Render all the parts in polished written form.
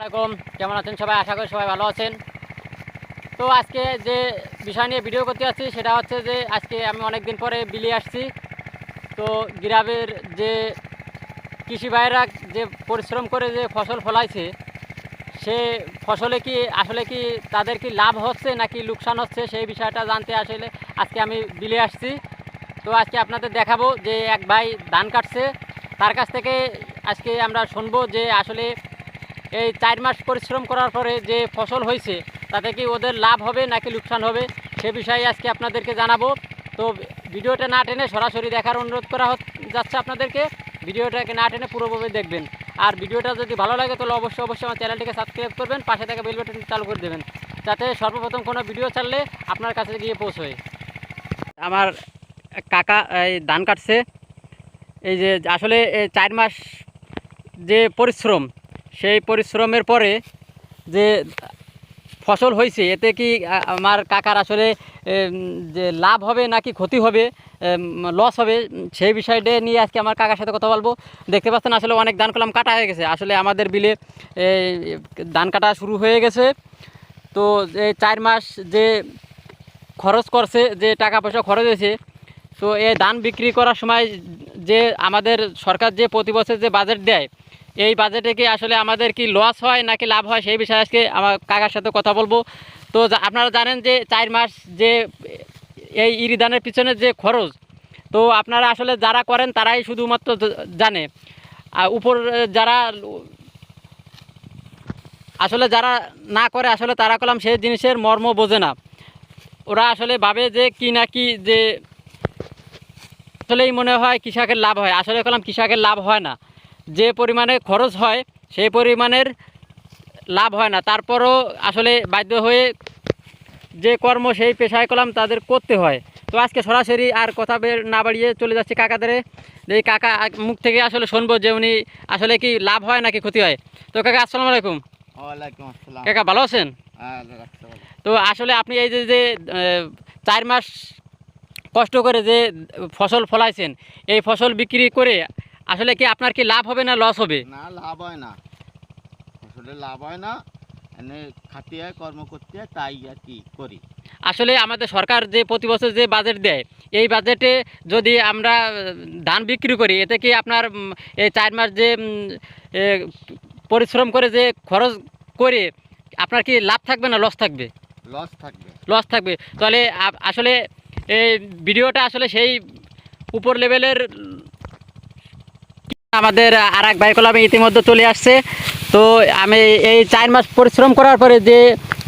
আসসালামু আলাইকুম, কেমন আছেন সবাই? আশা করি সবাই ভালো আছেন। তো আজকে যে বিষয় নিয়ে ভিডিও করতে যাচ্ছি সেটা হচ্ছে যে আজকে আমি অনেক দিন পরে বিলে আসছি। তো গ্রামের যে কৃষি ভাইয়েরা যে পরিশ্রম করে যে ফসল ফলাইছে, সে ফসলে কি আসলে কি তাদের কি লাভ হচ্ছে নাকি লোকসান হচ্ছে সেই বিষয়টা জানতে আসলে আজকে আমি বিলে আসছি। তো আজকে আপনাদের দেখাবো যে এক ভাই ধান কাটছে, তার কাছ থেকে আজকে আমরা শুনবো যে আসলে এই 4 মাস পরিশ্রম করার পরে যে ফসল হয়েছে তাতে কি ওদের লাভ হবে নাকি লোকসান হবে সে বিষয়ে আজকে আপনাদেরকে জানাবো। তো ভিডিওটা না টেনে সরাসরি দেখার অনুরোধ করা যাচ্ছে আপনাদেরকে। ভিডিওটাকে না টেনে পুরোভাবে দেখবেন। আর ভিডিওটা যদি ভালো লাগে তাহলে অবশ্যই আমার চ্যানেলটিকে সাবস্ক্রাইব করবেন, পাশে থাকা বেল বাটন চালু করে দেবেন যাতে সর্বপ্রথম কোনো ভিডিও ছাড়লে আপনার কাছে গিয়ে পৌঁছয়। আমার কাকা এই ধান কাটছে, এই যে আসলে 4 মাস যে পরিশ্রম, সেই পরিশ্রমের পরে যে ফসল হয়েছে এতে কি আমার কাকার আসলে যে লাভ হবে নাকি ক্ষতি হবে, লস হবে, সেই বিষয়টা নিয়ে আজকে আমার কাকার সাথে কথা বলবো। দেখতে পাচ্ছেন আসলে অনেক ধান কলম কাটা হয়ে গেছে, আসলে আমাদের বিলে ধান কাটা শুরু হয়ে গেছে। তো এই 4 মাস যে খরচ করছে, যে টাকা পয়সা খরচ হয়েছে, তো এই ধান বিক্রি করার সময় যে আমাদের সরকার যে প্রতি বছর যে বাজেট দেয়, এই বাজেটে কি আসলে আমাদের কি লস হয় নাকি লাভ হয় সেই বিষয়ে আজকে আমার কাকার সাথে কথা বলবো। তো আপনারা জানেন যে 4 মাস যে এই ইরি ধানের পিছনে যে খরচ, তো আপনারা আসলে যারা করেন তারাই শুধুমাত্র জানে। আর উপর যারা আসলে যারা না করে আসলে তারা কলাম সেই জিনিসের মর্ম বোঝে না। ওরা আসলে ভাবে যে কি না কি, যে আসলেই মনে হয় কৃষকের লাভ হয়, আসলে কলাম কৃষকের লাভ হয় না। যে পরিমাণে খরচ হয় সেই পরিমাণের লাভ হয় না। তারপরও আসলে বাধ্য হয়ে যে কর্ম সেই পেশায় কলাম তাদের করতে হয়। তো আজকে সরাসরি আর কথা না বাড়িয়ে চলে যাচ্ছে কাকাদের, এই কাকা মুখ থেকে আসলে শুনবো যে উনি আসলে কি লাভ হয় নাকি ক্ষতি হয়। তো কাকা আসসালামু আলাইকুম। ওয়ালাইকুম আসসালাম। কাকা ভালো আছেন? তো আসলে আপনি এই যে 4 মাস কষ্ট করে যে ফসল ফলাইছেন, এই ফসল বিক্রি করে আসলে কি আপনার কি লাভ হবে না লস হবে? না, লাভ হয় না, আসলে লাভ হয় না। এনে খাটিয়ে কর্ম করতে তাই আর কি করি। আসলে আমাদের সরকার যে প্রতি বছর যে বাজেট দেয়, এই বাজেটে যদি আমরা ধান বিক্রি করি, এতে কি আপনার এই 4 মাস যে পরিশ্রম করে যে খরচ করে আপনার কি লাভ থাকবে না লস থাকবে? লস থাকবে। লস থাকবে। তাহলে আসলে এই ভিডিওটা আসলে সেই উপর লেভেলের। আমাদের আর এক ভাই কলামে ইতিমধ্যে চলে আসছে। তো আমি এই 4 মাস পরিশ্রম করার পরে যে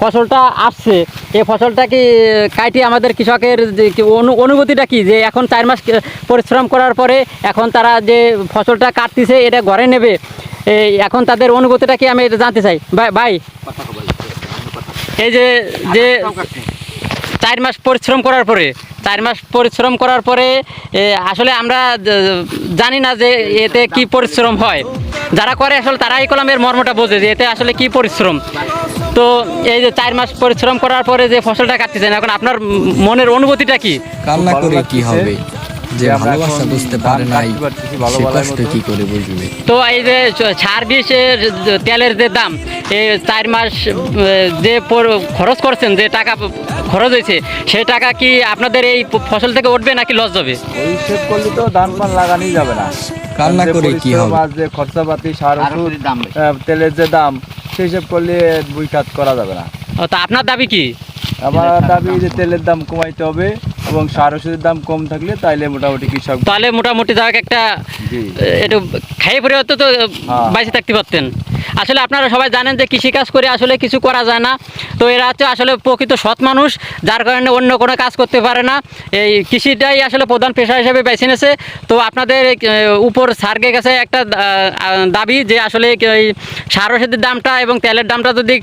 ফসলটা আসছে, এই ফসলটা কি কাটি আমাদের কৃষকের যে অনুভূতিটা কি, যে এখন 4 মাস পরিশ্রম করার পরে এখন তারা যে ফসলটা কাটতেছে এটা ঘরে নেবে, এখন তাদের অনুভূতিটা কি আমি এটা জানতে চাই। ভাই এই যে 4 মাস পরিশ্রম করার পরে, 4 মাস পরিশ্রম করার পরে আসলে আমরা জানি না যে এতে কি পরিশ্রম হয়। যারা করে আসলে তারাই কলমের মর্মটা বোঝে যে এতে আসলে কি পরিশ্রম। তো এই যে 4 মাস পরিশ্রম করার পরে যে ফসলটা কাটতেছেন, এখন আপনার মনের অনুভূতিটা কি? কান্না করে কি হবে, যে ভালোবাসা বুঝতে পারে নাই সে কষ্ট কি করে বুঝবে। তো এই যে সার বিষের তেলের যে দাম, এই 4 মাস যে খরচ করছেন, যে টাকা খরচ হয়েছে, সেই টাকা কি আপনাদের এই ফসল থেকে উঠবে নাকি লস যাবে? ওই হিসেব করলে তো ধান পান লাগানোই যাবে না। কান্না করে কি হবে, যে খরচাপাতি, সার ওষুধ, দাম তেলের যে দাম, সেই হিসেব করলে দুই কাজ করা যাবে না। তা আপনার দাবি কি? আমার দাবি যে তেলের দাম কমাইতে হবে এবং সার ওষুধের দাম কম থাকলে তাইলে মোটামুটি কৃষক, তাহলে মোটামুটি যাক একটা একটু খাইয়ে পরে হতো তো বাইসে থাকতে পারতেন। আসলে আপনারা সবাই জানেন যে কৃষিকাজ করে আসলে কিছু করা যায় না। তো এরা হচ্ছে আসলে প্রকৃত সৎ মানুষ, যার কারণে অন্য কোনো কাজ করতে পারে না, এই কৃষিটাই আসলে প্রধান পেশা হিসেবে বেছে নিয়েছে। তো আপনাদের উপর স্যারের কাছে একটা দাবি যে আসলে এই সার ওষুধের দামটা এবং তেলের দামটা যদি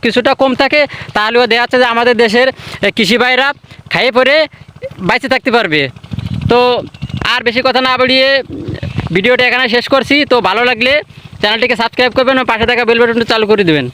কিছুটা কম থাকে, তাহলেও দেখা যাচ্ছে যে আমাদের দেশের কৃষি ভাইরা খাইয়ে পরে বাইচে থাকতে পারবে। তো আর বেশি কথা না বাড়িয়ে ভিডিওটা এখানে শেষ করছি। তো ভালো লাগলে চ্যানেলটিকে সাবস্ক্রাইব করবেন এবং পাশে থাকা বেল বাটনটা চালু করে দেবেন।